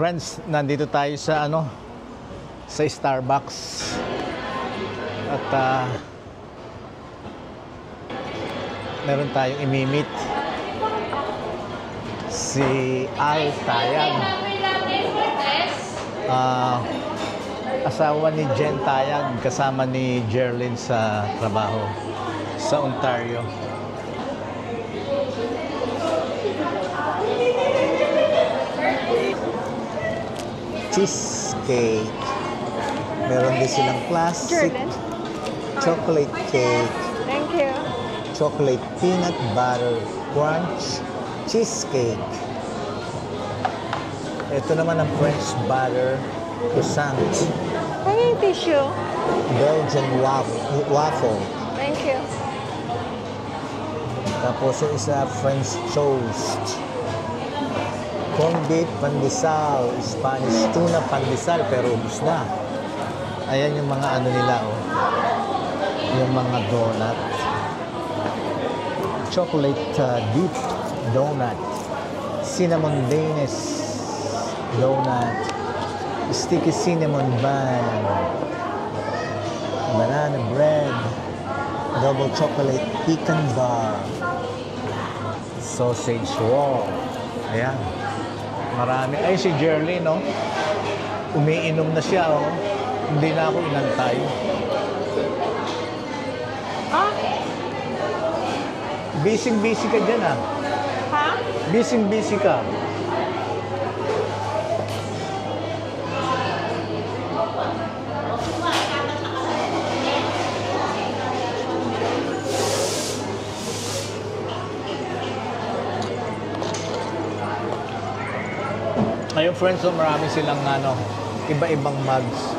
Friends, nandito tayo sa sa Starbucks. At meron tayong imimit. Si Al Tayag. Asawa ni Jen Tayag, kasama ni Jerlyn sa trabaho sa Ontario. Cheesecake. Meron din silang classic chocolate cake. Thank you. Chocolate peanut butter crunch cheesecake. Ito naman ang French butter croissant. Hanging tissue. Belgian waffle. Thank you. Tapos yung isa French toast. Corned beef pandesal, Spanish tuna pandesal, pero ubus na. Ayan yung mga nila, oh. Yung mga donut. Chocolate deep donut. Cinnamon Danish donut. Sticky cinnamon bun. Banana bread. Double chocolate pecan bar. Sausage roll. Ayan. Marami. Ay, si Jerlyn, no? Umiinom na siya, oh. Hindi na ako inantay. Ha? Busy-busy ka dyan, ah. Ha? Busy-busy ka. Ngayon, friends, so marami silang iba-ibang mugs.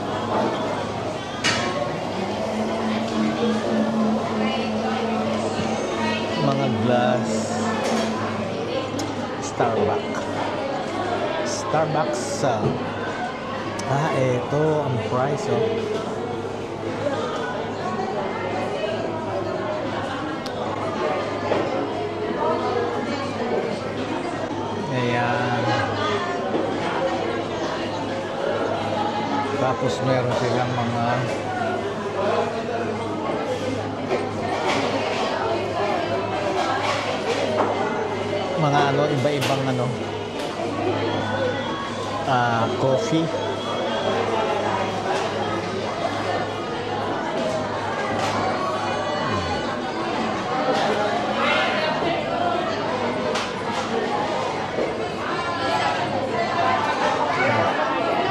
Mga glass. Starbucks. Ito ang price, oh. Ayan. Tapos meron silang mga iba-ibang coffee.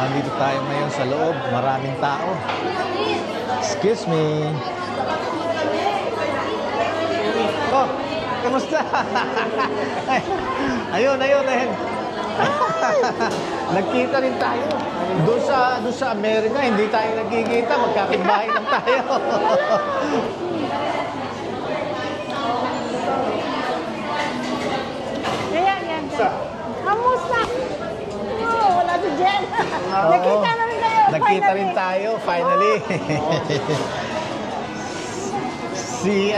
Nandito tayo ngayon sa loob. Maraming tao. Excuse me. Oh, kamusta? Ayun. Nagkita rin tayo. Doon sa Amerika, hindi tayo nagkikita. Magkakitbahay lang tayo. Yan. Kamusta? Wala si Jen. Nakita na rin tayo. Nagkita rin tayo, finally. Si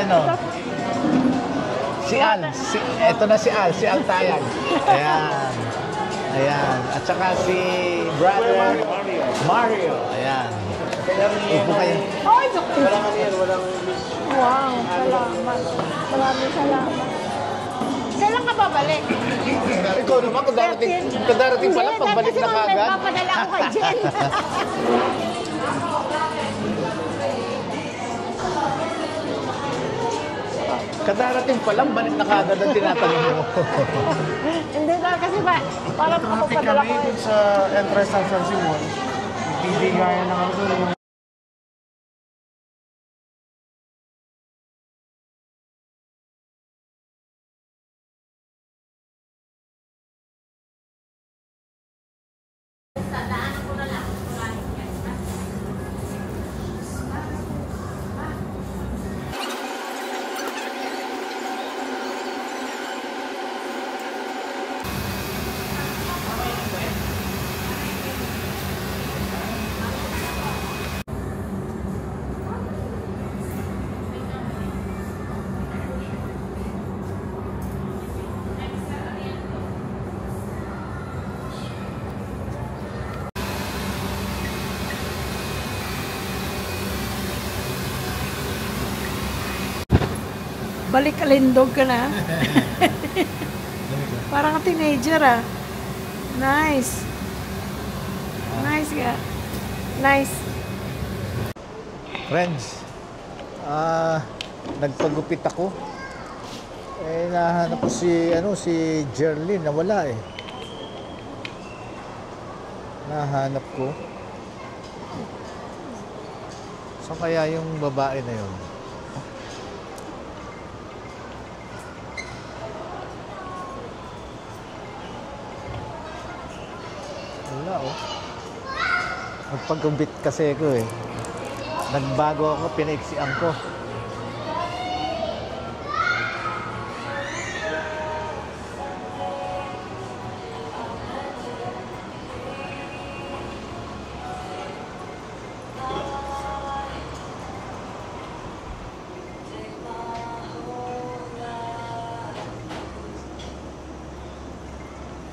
Al. Ito na si Al Tayag. Ayan. At saka si brother Mario. Ayan. Upo kayo. Wow, salamat. Maraming salamat. Kailan ka babalik? Ikaw naman, kadarating pa lang, pagbalik na kagad. Kasi papadala ako kay Jen. Kadarating pa lang, balik na kagad ang tinatanong mo. Hindi dahil kasi para papadala ko. Kami sa entrance ng San Simon, bibigayan ng doon. Balik alindog ka na. Parang ka teenager ah. Nice. Nice ka. Nice. Friends, nagpagupit ako. Nahanap ko si Jerlyn, nawala eh. Nahanap ko. So kaya yung babae na yun? Wala oh. Nagpagupit kasi ako eh. Nagbago ako, pinaiksian ko.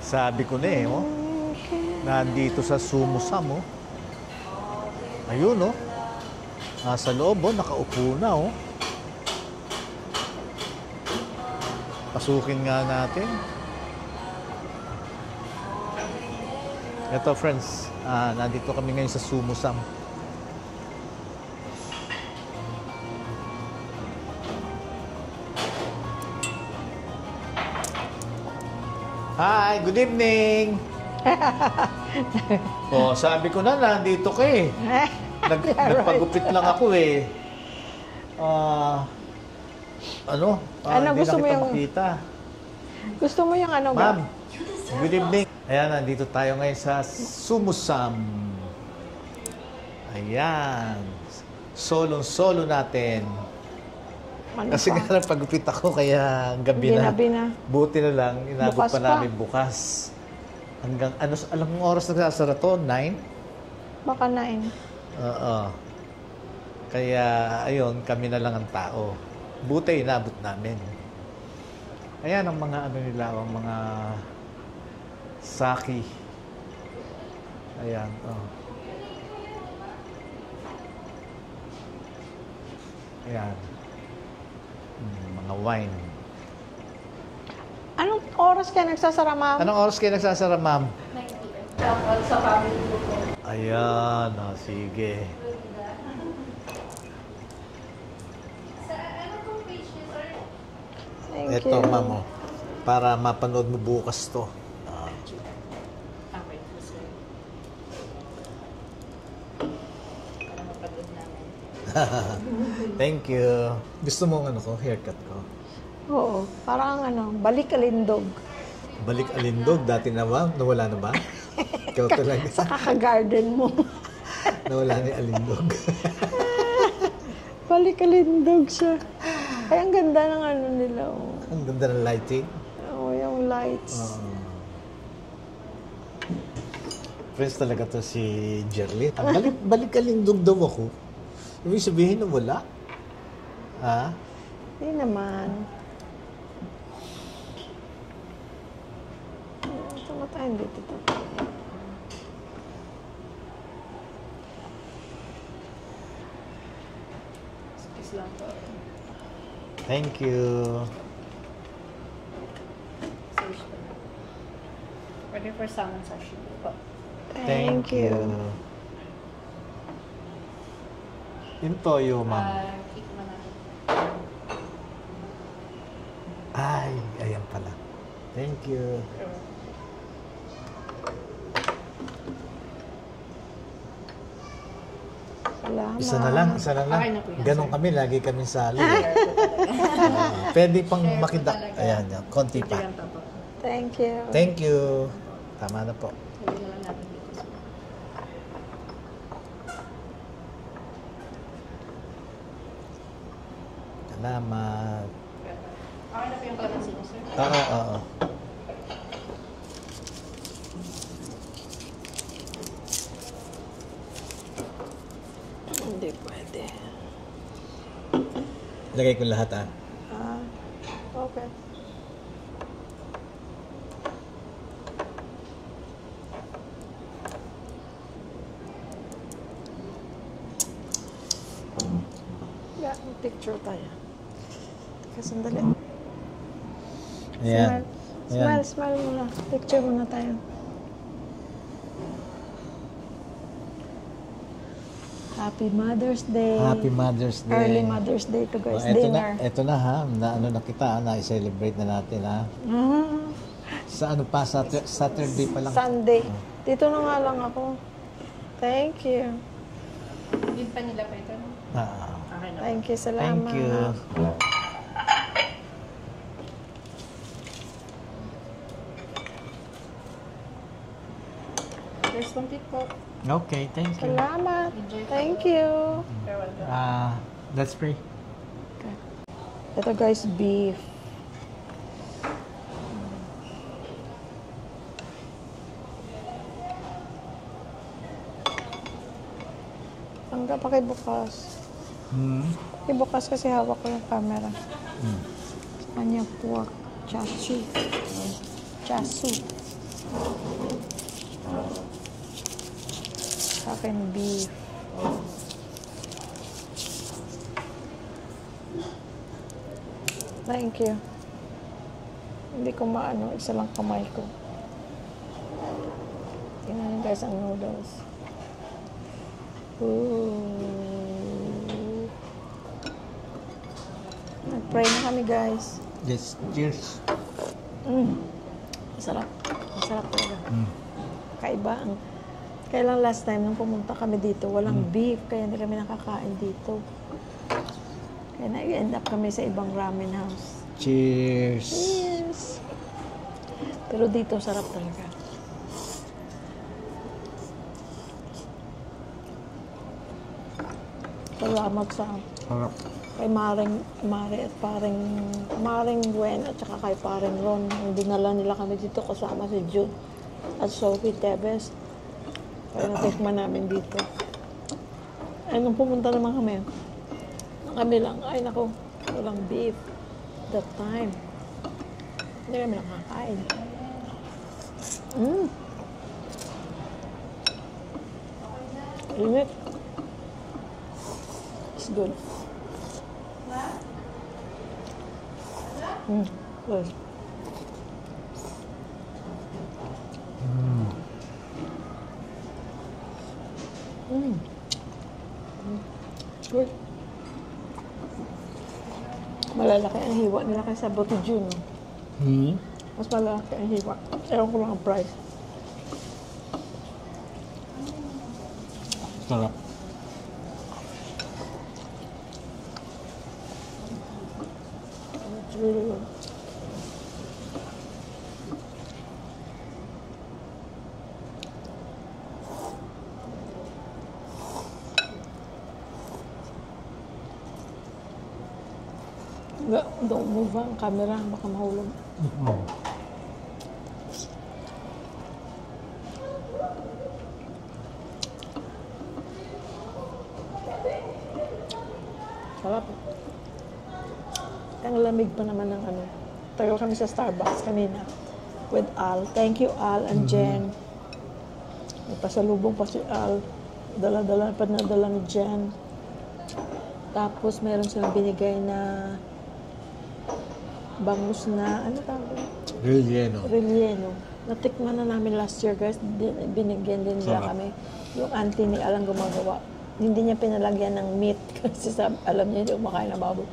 Sabi ko na eh, oh. Nandito sa Sumusam, oh. Ayun, oh. Nasa loob, oh. Nakaupo na, oh. Pasukin nga natin. Ito, friends. Nandito kami ngayon sa Sumusam. Hi, good evening. Oh, sabi ko na nandito ka eh. Nagpagupit lang ako eh. Ano? Ano, Hindi gusto na mo kita yung- makita. Gusto mo yung ano Ma'am, ba? good evening. Ayan, nandito tayo ngayon sa Sumusam. Ayan. Solo natin. Ano Kasi pa? nga nagpagupit ako kaya gabi na. Ginabi na. Buti na lang, inabot Bukas pa pa. namin bukas. Hanggang, alam mong oras nagsasara to? 9? Baka 9. Oo. Kaya, ayun, kami na lang ang tao. Buti, inabot namin. Ayan ang mga ano nila, ang mga saki. Ayan, oh. Ayan. Mga wine. Anong oras ka nagsasara, ma'am? Anong oras kayo nagsasara, ma'am? 9 p.m. Tapos sa family ko po. Ayan, oh, sige. Sa ano pong page niyo, sir? Thank Ito, you. ma'am, oh, para mapanood mo bukas to. Okay po, sir. Para mapanood namin. Thank you. Gusto mo ano ko, haircut ko? Oo. Parang ano, balik alindog. Balik alindog, dati na ba? Nawala na ba? Ikaw talaga. Sa kaka-garden mo. Nawala ni alindog. Balik alindog siya. Ay, ang ganda ng ano nila. Oh. Ang ganda ng lighting. Oh, yung lights. Friends talaga to si Jerlyn. Balik alindog daw ako. Ibig sabihin na wala? Ha? Hindi naman. Tama tayo dito. Excuse lang po. Thank you. Search po na. Order for salmon sashimi po. Thank you. Yung toyo, ma'am. Cake man natin. Ay, ayan pala. Thank you. Salamat. Isa na lang. Okay na po yan, Ganon sir. kami, lagi kami sali. Pwede pang makidak. Ayan, yan. Konti Ito pa. lang po. Thank you. Thank you. Tama na po. Sabi na lang natin dito, sir. Salamat. Okay na po yung kalamansi niyo, sir. Oo. Hindi pwede. Lagay ko lahat, ah. Okay. Yeah, picture tayo. Teka, sandali. Ayan. Smile, smile muna. Picture muna tayo. Happy Mother's Day. Happy Mother's Day. Early Mother's Day to guys. Ito Dinner. na, ito na ha. Na, ano na kita, na-celebrate na natin ha. Sa ano pa, Saturday pa lang. Sunday. Dito na nga lang ako. Thank you. Din pa nila pa ito. Ah, Okay na. Thank you. Salamat. thank you. There's complete po. Okay, thank you. Salamat. Enjoy po. Thank you. You're welcome. Let's pray. Ito guys, beef. Hanggang pakibukas. Ibukas kasi hawak ko yung camera. Kanya pork. Chasu. Chasu. Sa akin, beef. Thank you. Hindi ko maano, isa lang kamay ko. Tingnan niyo guys ang noodles. Ooh. Nag-pray na kami guys. Yes, cheers. Masarap. Masarap talaga. Kaiba ang... Kailan last time nung pumunta kami dito, walang beef, kaya hindi kami nakakain dito. Kaya nag-end up kami sa ibang ramen house. Cheers. Yes! Pero dito, sarap talaga. Salamat sa Harap. kay Mare at Maring Gwen at saka kay Paring Ron. Ang dinala nila kami dito kasama si Jude at Sophie Tebes. Kaya natikman namin dito. Ay, nung pumunta naman kami lang, ay nako, walang beef that time. Hindi kami nakakain. Init. It's good. Good. Good. Malalaki ang hiwa nila kaysa Botijun. Mas malalaki ang hiwa. Ewan ko lang ang price. Sarap. It's really good. Don't move ang camera, baka mahulog. Sarap. Ang lamig pa naman ng ano. Tagal kami sa Starbucks kanina with Al. Thank you, Al and Jen. May pasalubong pa si Al. Dala-dala pa nadala ni Jen. Tapos meron silang binigay na bangus na, ano tawag? Relleno. Relleno. Natikman na namin last year, guys. Binigyan din nila kami. Yung auntie ni Alang gumagawa. Hindi niya pinalagyan ng meat kasi alam niya hindi kumakain ng baboy.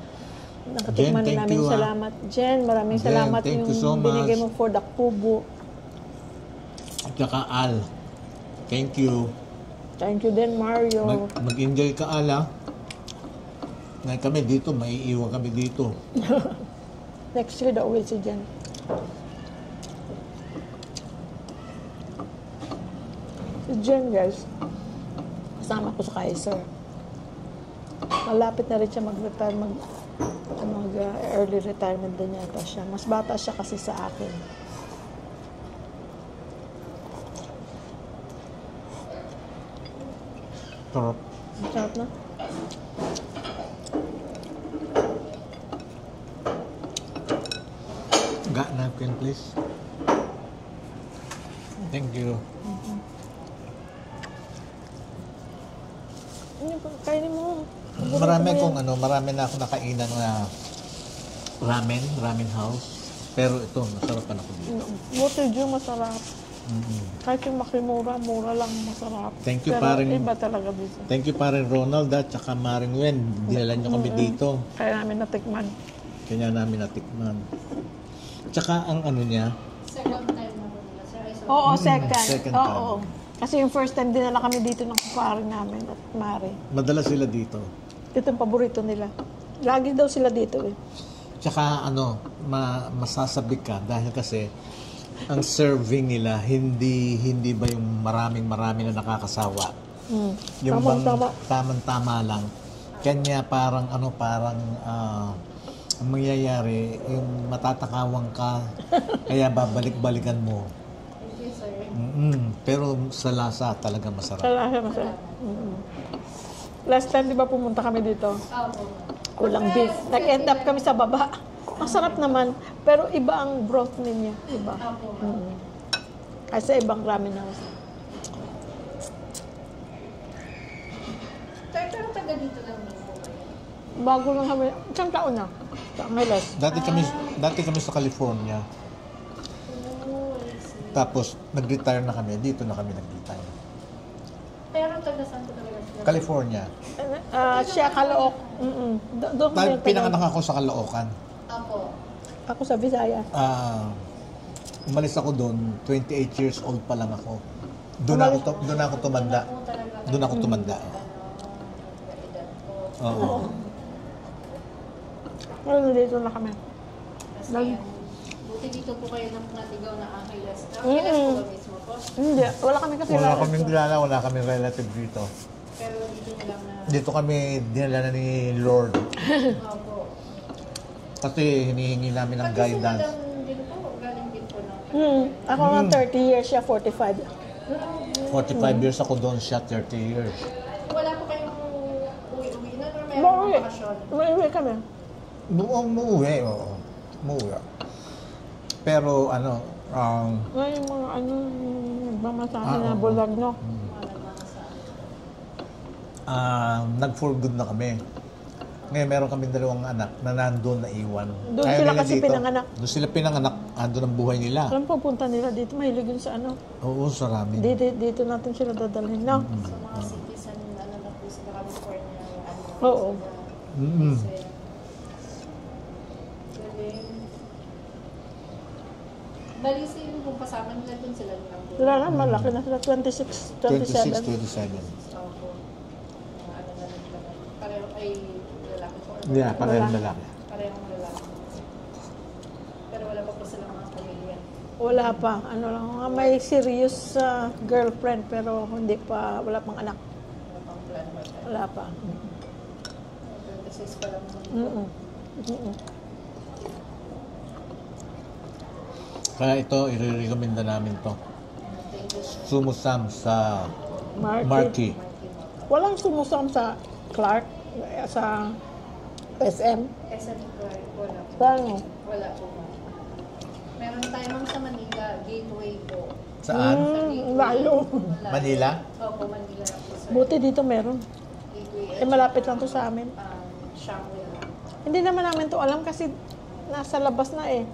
Nakatikman Jen, na thank namin. you, Salamat. Jen, maraming Jen, salamat thank you so yung binigay much. mo for the kubo. At saka Al. Thank you. Thank you din, Mario. Mag-enjoy ka, Al, ha? Ngayon kami dito, maiiwan kami dito. Next year daw uwi si Jen. Si Jen, guys, kasama ko sa Kaiser. Malapit na rin siya mag-retire, early retirement din yata siya. Mas bata siya kasi sa akin. Sarap. Masarap na. Got napkin, please. Thank you. Kainin mo. Marami na ako nakainan na ramen house. Pero ito, nasarapan ako dito. Botejo masarap. Kahit yung makimura, mura lang masarap. Thank you, Pero paring- iba talaga dito. Thank you parin Ronald at saka Maring Wen. Dinala nyo kami dito. Kaya namin natikman. Kanya namin natikman. Tsaka ang ano niya, Second time na po nila, sir. Ay, sorry. Oo, second. second Oo, time. oo. Kasi yung first time dinala kami dito ng kumpare namin at Mari. madala sila dito. Ito yung paborito nila. Lagi daw sila dito eh. Tsaka ano, masasabik ka dahil kasi ang serving nila hindi ba yung maraming na nakakasawa. Yung Tamang-tama. tamang-tama lang. Kanya parang ang mangyayari, yung matatakawang ka, kaya babalik-balikan mo. Thank you, sir. Pero sa lasa talaga masarap. Kaya masarap. Last time, di ba pumunta kami dito? Opo. Kulang beef. Nag-end up kami sa baba. Masarap naman. Pero iba ang broth ninyo. Iba. Opo. Kasi sa ibang ramen house. Sir, pero taga dito lang din po kayo. Bago lang kami. Isang taon na. Sa Angeles. Dati kami sa California. Oh, I see. Tapos nag-retire na kami. Dito na kami nag-retire. Pero taga saan po talaga sila? California. Siya Kalook. Doon kami Pinanganak ako sa Caloocan. Opo. Ako sa Visayas. Umalis ako doon, 28 years old pa lang ako. Doon ako tumanda. Po talaga. Doon ako tumanda. Edad po. Oo. Ngayon dito na kami. Kasi buti dito po kayo nang natigaw na Angeles. Angeles po ba mismo po? Hindi. Wala kami kasi Wala kaming kilala, wala kaming relative dito. Pero dito nyo lang na... Dito kami dinala na ni Lord. Opo. Kasi hinihingi namin ng Pati guidance. sila lang din po, galing din po ng... Ako nga 30 years, siya 45. 45 years ako doon, siya 30 years. Wala po kayong uwi-uwi na, or meron Umuwi. pong bakasyon? Umuwi kami. Doon umuwi, oo. Umuwi. Pero ano, Ngayon mga nagmamasahe na oo. bulag, no? nag-for good na kami. Ngayon, meron kaming dalawang anak na nandun na iwan. Doon Ayaw sila nila kasi pinanganak. Doon sila pinanganak, andun ang buhay nila. Alam po, punta nila dito, mahilig yun sa ano. Oo, sa ramen. Dito natin sila dadalhin, no? Sa mga citizen, ano na po sila California, ano na Oo. Mm-mm. Galing. Bali sa yung kung kasama nila dun sila lang po. Wala na, malaki na sila, 26, 27. 26, 27. Opo. Ano na nila. Pareho ay lalaki po. Yeah, parehong lalaki. Parehong lalaki. Pero wala pa po silang mga pamilya. Wala pa. Ano lang, may serious girlfriend, pero hindi pa, wala pang anak. Wala pang plan ba? Wala pa. 26 pa lang. Mm-mm. Mm-mm. Kaya ito, i-recommenda namin to. Thank you. Sumusam sa Marky. Walang sumusam sa Clark, sa SM. SM Clark, wala po. Paano? Wala po. Meron tayo ma'am sa Manila, Gateway po. Saan? Layo. Manila? Opo, Manila na po sir. Buti dito meron. Gateway. Eh, malapit lang to sa amin. Shangri-La. Hindi naman namin to alam kasi nasa labas na eh.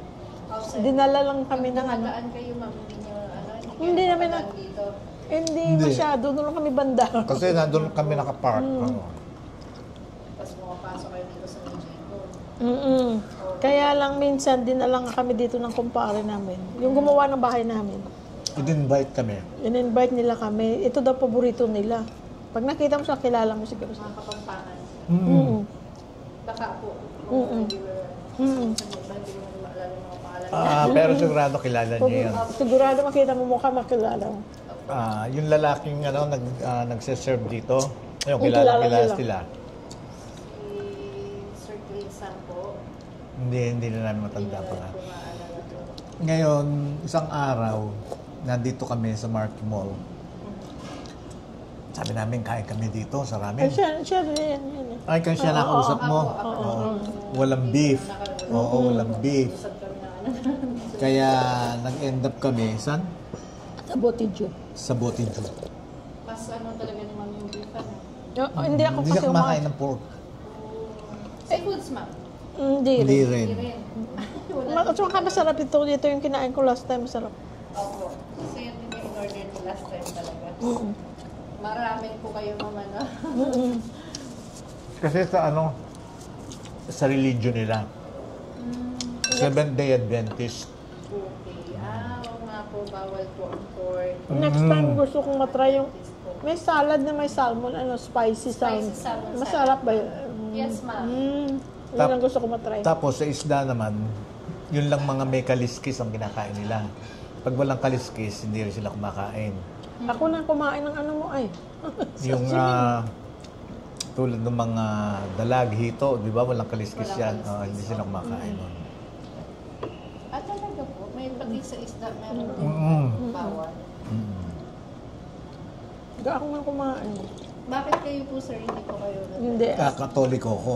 Outside. Dinala lang kami ng ano. Dumadaan kayo ma'am, hindi nyo, ano, Hindi kayo namin dumadaan dito. Hindi Hindi. masyado. Doon lang kami banda. Kasi nandun kami nakapark. Oo. Tapos pumapasok kayo dito sa Mexico. Mm-mm. Kaya lang minsan dinala nga kami dito ng kumpare namin. Yung gumawa ng bahay namin. I-invite kami. In-invite nila kami. Ito daw paborito nila. Pag nakita mo siya, kilala mo siguro siya. Mga kapampangan. Mm-mm. Baka po. Mm-mm. Mm-mm. Hindi mo maalala yung mga pangalan. Pero sigurado kilala niyo yun. Sigurado makita mo mukha, makilala mo. Yung lalaking nagse-serve dito, ayun, Yung kilala kilala sila. Si Sir Clayson po. Hindi na namin Hindi matanda na pa nga. po maalala po. Ngayon, isang araw, nandito kami sa Marky Mall. Sabi namin, kain kami dito sa Ay, ramen. siya rin. Yan, eh. Ay, kasi siya nakausap mo. Ako. Oo. Walang beef. Oo, walang beef. Usap kami na ano. Kaya nag-end up kami, saan? Sa Botijo. Sa Botijo. Mas ano talaga ni ma'am yung beef ano. Hindi ako Hindi kasi siya kumakain ng pork. Seafoods ma'am. Hindi Hindi rin. rin. Wala. At saka masarap ito. Dito yung kinain ko last time. Masarap. Opo. Kasi yun din yung in-order ko last time talaga. Mm-mm. Maraming po kayo mama na. Mm-mm. Kasi sa ano, sa religion nila, Seventh-day Adventist. Okay. Oo nga po, bawal po ang pork. Next time gusto kong matry yung... May salad na may salmon, spicy salmon. Spicy salmon Masarap ba yun? Yes, ma'am. Yun ang gusto ko matry. Tapos sa isda naman, yun lang mga may kaliskis ang kinakain nila. Pag walang kaliskis, hindi rin sila kumakain. Ako na kumain ng ano mo ay. Yung tulad ng mga dalag, hito, di ba? Walang kaliskis yan. Hindi sila kumakain nun. At talaga po, may pati sa isda, meron din Mm. bawal. Hindi ako nga kumain. Bakit kayo po, sir, hindi po kayo Hindi. Katoliko ko.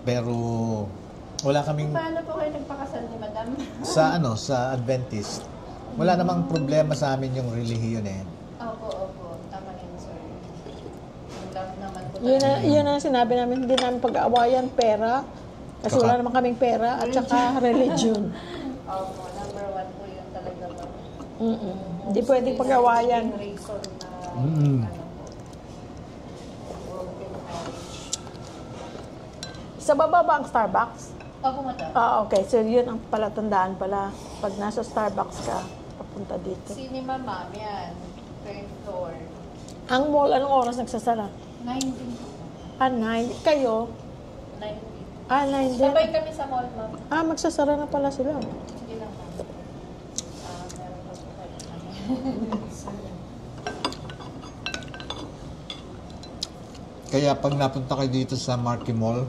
Pero wala kaming Paano po kayo nagpakasal ni madam? sa Adventist. Wala namang problema sa amin yung relihiyon eh. Opo. Tama yun, sir. Ang love naman po Yun ang sinabi namin, hindi namin pag-aawayan pera. Kasi wala naman kaming pera at saka religion. Opo, number one po yun talaga po. Hindi pwedeng pag-aawayan. Yung reason na Mm. ano po, broken marriage. Sa baba ba ang Starbucks? Opo, madam. Okay. So, yun ang palatandaan pala. Pag nasa Starbucks ka, papunta dito. Cinema, ma'am, yan. Third floor. Ang mall, anong oras nagsasara? 19. 9. Kayo? 19. 9 din. Sabay kami sa mall, ma'am. Magsasara na pala sila. Sige lang, ma'am. Meron pa po kayo. Kaya pag napunta kayo dito sa Marquee Mall,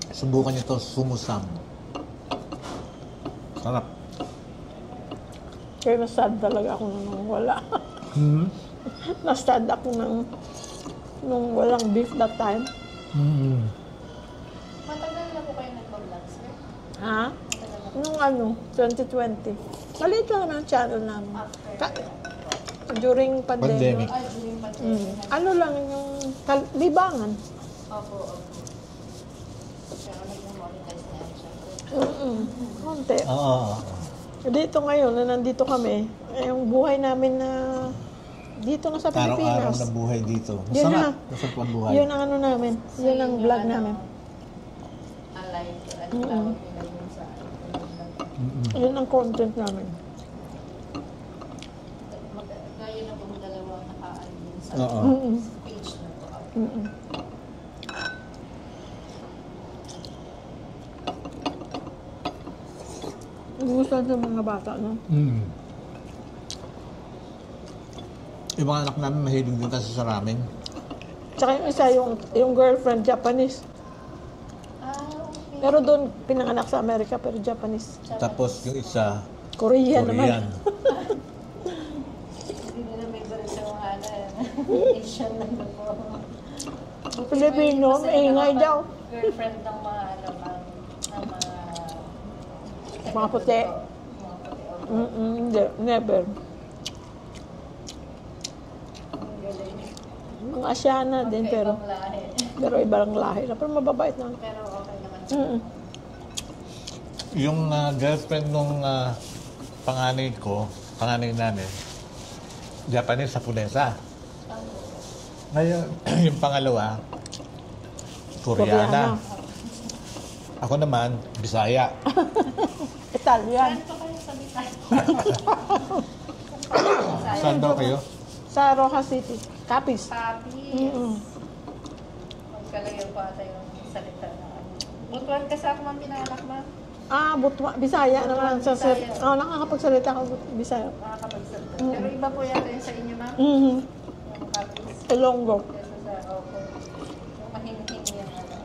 subukan nyo to, sumusam. Sarap. Kaya na-sad talaga ako nung wala. Na-sad ako nung walang beef that time. Matagal na po kayo nag-vlog, sir? Ha? Matagal na. 2020. Maliit lang naman ang channel namin. After. During pandemic. Pandemic. During pandemic. Ano lang yung libangan. Opo. Pero nag-monetize na yan siya. Konti. Oo. Dito ngayon, na nandito kami, yung buhay namin na dito na sa Araw-araw Pilipinas. na buhay dito. Yun na. Masarap. Masarap ang buhay. Yun ang ano namin. Yun ang vlog namin. Alive. Ano tawag nila yun sa Yun ang content namin. Gaya na pong dalawang naka-alin sa Oo. page na to. Gusto sa mga bata, no? Yung mga anak namin mahilig din kasi sa ramen. Tsaka yung isa, yung girlfriend, Japanese. Okay. Pero doon, pinanganak sa Amerika, pero Japanese. Tapos yung isa, Korean, Korean. naman. Hindi nila may baril sa mga Asian lang na po. Pilipino, maingay daw. Girlfriend ng mga Mga puti. Mga puti. Hindi, never. Ang galing. Mga Asiana din, pero Ibang lahi. ibang lahi na. Pero mababait na. Pero okay naman. Yung girlfriend nung panganay namin, Japanese, Japonesa. Ngayon, yung pangalawa, Koreana. Ako naman, Bisaya. Italian. Saan pa kayo sa Bitay? Saan daw kayo? Sa Rojas City. Capiz. Papis. Magkalayo pa ata yung salita na ano. Butuan ka sa ako man pinanganak, ma'am. Butwa. Bisaya naman. Bisaya. Nakakapagsalita ako Bisaya. Nakakapagsalita. Pero iba po yata yung sa inyo, ma'am. Mm-hmm. Yung Papis. Ilonggo. Kesa sa Opo. Yung mahimihing yung ano.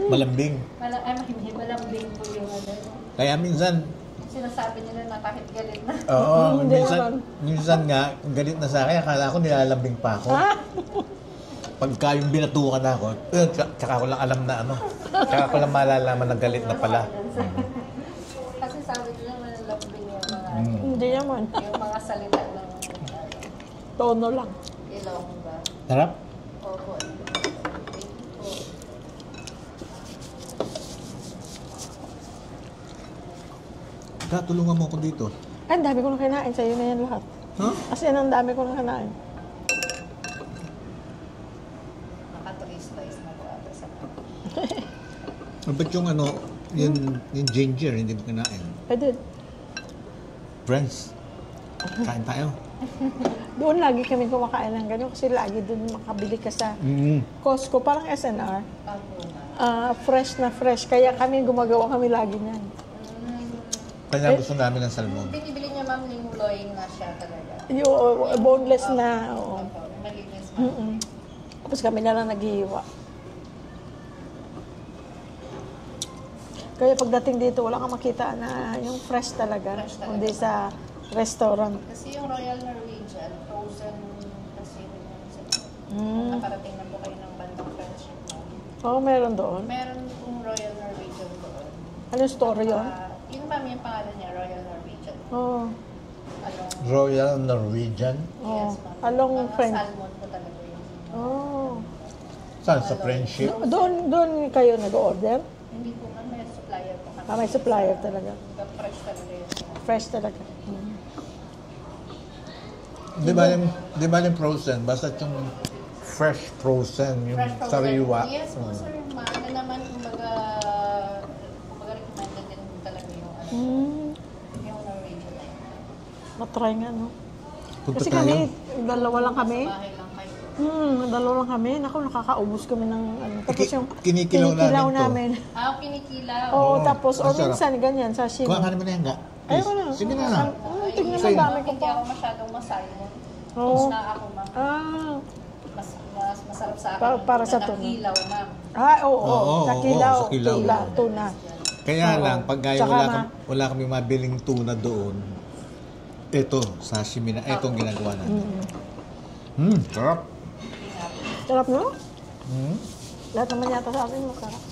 Malambing. Mahimihing, malambing po yung ano. Kaya minsan, Sinasabi nila na kahit galit na. oo, Hindi naman. minsan nga, galit na sa akin, akala ko nilalambing pa ako. Pagka yung binatukan ako, tsaka ko lang alam na ano, tsaka ko lang malalaman na galit na pala. Kasi sabi nila malambing yung mga Hindi naman. yung mga salita ng Tono lang. Ilongga. Sarap? Opo. Thank you po. Ka, tulungan mo ako dito. Ay, ang dami ko na kinain. Sa'yo na yan lahat. Huh? As in, ang dami ko na kinain. Nakatulis-tulis na po ata sa Ba't yung yung ginger, hindi mo kinain? Pwede. Friends, kain tayo. Doon lagi kami kumakain ng gano'n kasi lagi doon makabili ka sa Costco. Parang SNR. Fresh na fresh. Kaya kami gumagawa kami lagi niyan. Kaya gusto namin ng salmon. Binibili niya ma'am yung loin na siya talaga. Yung boneless na. Oo. Opo, malinis ma'am. Tapos kami na lang naghihiwa. Kaya pagdating dito, wala kang makita na yung fresh talaga. Fresh talaga. Kundi sa restaurant. Kasi yung Royal Norwegian, frozen kasi nakarating na po kayo ng bandang friendship ma'am. Oo, meron doon. Meron pong Royal Norwegian doon. Anong story yun? Yun ma'am yung pangalan niya, Royal Norwegian. Oo. Along, Royal Norwegian. Oo. yes ma'am. Along Mga friend. salmon po talaga yun. Oo. Saan? Sa friendship? Doon kayo nag-order? Hindi po ma'am, may supplier po kami. May supplier talaga. Fresh talaga yun. Fresh talaga. Di ba yung frozen? Basta yung fresh frozen, yung Fresh frozen. sariwa. Yes po sir, ano naman, kumbaga recommended din talaga yung yung Norwegian. Matry nga, no? Punta Kasi tayo. kami, dalawa lang kami. Sa bahay lang kayo. Dalawa lang kami. Naku, nakakaubos kami ng ano. Tapos yung Kinikilaw namin to. namin. Kinikilaw. Oo, Oo, tapos, o masarap. minsan, ganyan, sashimi. Kuha ka naman na yan, ga. Ayoko na. Sige na. Tignan mo, Sa'yo. dami ko Hindi pa. ako masyadong masalmon. Oo. Mas na ako ma'am. Mas masarap sa akin. Para yung sa tuna tuna. na kilaw ma'am. Oo. Oo, Sa oo, kilaw. sa kilaw. Tuna. Kaya Oo. lang, pag gaya Tsaka wala kami mabiling tuna doon, ito, sashimi na, itong ginagawa namin. Sarap. Sarap, no? Lahat naman yata sa akin masarap.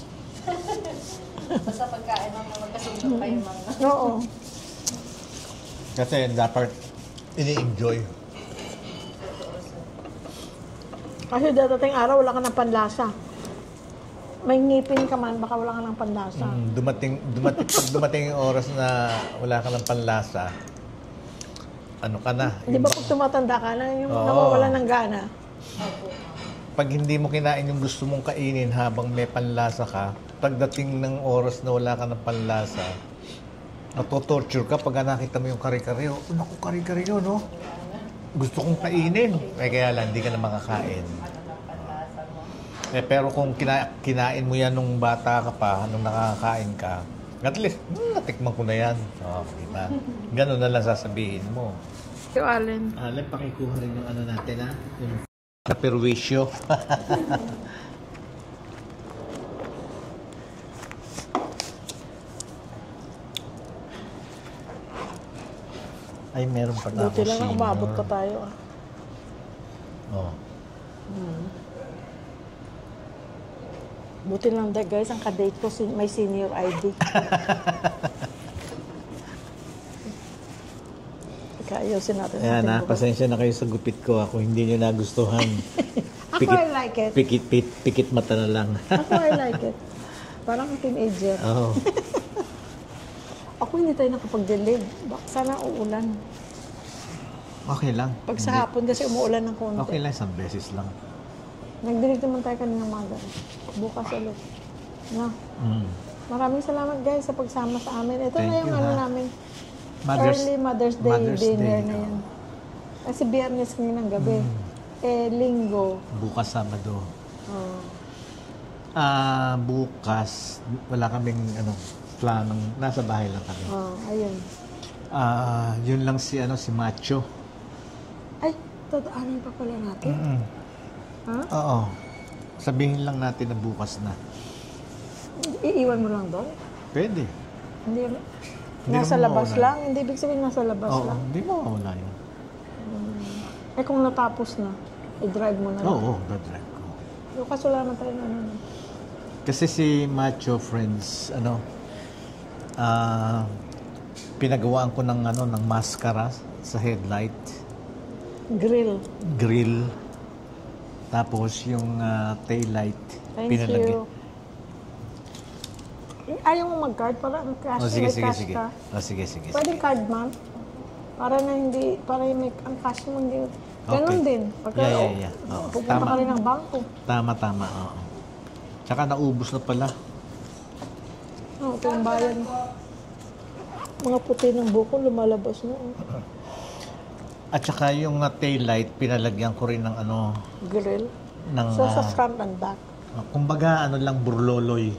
Basta pagkain ng mga magkasundo kayo mga. Oo. Kasi dapat ini-enjoy. Kasi dadating araw, wala ka ng panlasa. May ngipin ka man, baka wala ka ng panlasa. Pag dumating yung oras na wala ka ng panlasa, ano ka na? Di ba pag tumatanda ka na, yung Oo. nawawala ng gana? Pag hindi mo kinain yung gusto mong kainin habang may panlasa ka, pagdating ng oras na wala ka ng panlasa, natotorture ka pag nakita mo yung kare-kare. Oh, naku, kare-kare yun, no? Gusto kong kainin. Kaya lang, hindi ka na makakain. Pero kung kinain mo yan nung bata ka pa, nung nakakain ka, at least, natikman ko na yan. Oh, diba? Ganun na lang sasabihin mo. Yung Allen. Alam, pakikuha rin yung ano natin, ha? Yung perwisyo. Ay, meron pa na Buti ako lang na umabot pa tayo. Oh. Buti lang guys, ang kadate ko may senior ID. Ayusin natin. Ayan ating ha, buhok. pasensya na kayo sa gupit ko. Ako hindi nyo nagustuhan. Ako I like it. Pikit mata na lang. Ako I like it. Parang teenager. Oo. Ako hindi tayo nakapag-delay. Baka sana uulan. Okay lang. Pag sa hapon kasi umuulan ng konti. Okay lang, isang beses lang. Nag-delete naman tayo kanina maga. Bukas ulit. No? Maraming salamat guys sa pagsama sa amin. Ito Thank na yung you, ano ha? namin. Early Mother's Day dinner na yan. Kasi biyernes ngayon ng gabi. Linggo. Bukas Sabado. Oh. Bukas, wala kaming planong, nasa bahay lang kami. Ayun. Yun lang si Macho. Ay, totaanin pa pala natin. Ha? Oo. Sabihin lang natin na bukas na. Iiwan mo lang doon? Pwede. Hindi naman nasa labas mawawala. lang? Hindi ibig sabihin nasa labas Oo, lang? hindi mo mawala yun. Kung natapos na, i-drive mo na lang. Oo, dadrive ko. Bukas wala naman tayo ano. Kasi si Macho Friends, pinagawaan ko ng mascara sa headlight, grill, tapos yung tail light, Thank you. Ayaw mo mag-card para ang cash. Oh, sige, may sige, cash sige. ka. Oh, sige, sige. Pwedeng card, ma'am. Para na hindi, para may, ang cash mo hindi. Ganon Okay. din. Pagka, Yeah. Oo, pupunta tama. ka rin ng bangko. Tama, oo. Tsaka naubos na pala. Ito yung bayan. Mga puti ng buko lumalabas na. At saka yung tail light, pinalagyan ko rin ng ano, Grill. ng, So, sa front and back. kumbaga, ano lang, burloloy.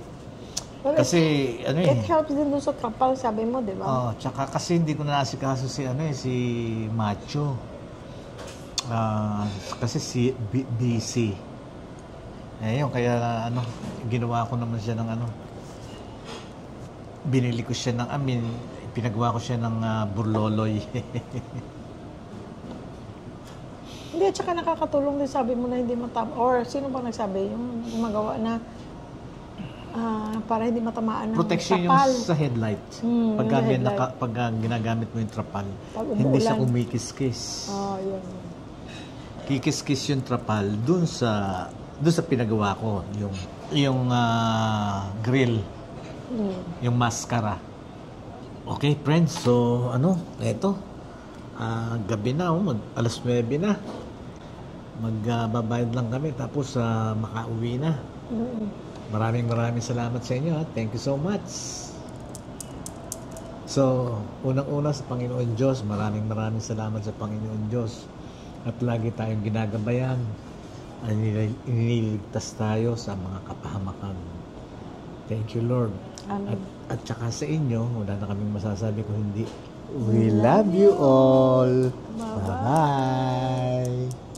Well, Kasi, ano it helps din doon sa trapal, sabi mo, di ba? tsaka kasi hindi ko naasikaso si, si Macho. Kasi si busy. Yun, kaya, ginawa ko naman siya ng, binili ko siya ng, pinagawa ko siya ng burloloy. Hindi, at saka nakakatulong din, sabi mo na hindi matama. Or sino ba nagsabi? Yung gumagawa na para hindi matamaan ng Protection yung trapal. sa headlight. Yung headlight. Pag ginagamit mo yung trapal, Pag hindi siya umuulan. kumikis-kis. Yun. Kikis-kis yung trapal dun sa pinagawa ko, yung grill, yung mascara. Okay, friends. So, eto. Gabi na, alas 9 na. Magbabayad lang kami tapos makauwi na. Maraming salamat sa inyo. Thank you so much. So, unang-una sa Panginoon Diyos, maraming salamat sa Panginoon Diyos. At lagi tayong ginagabayan. Iniligtas tayo sa mga kapahamakan. Thank you, Lord. Amen. At saka sa inyo, wala na kaming masasabi kung hindi. We love you all. Bye-bye. Bye.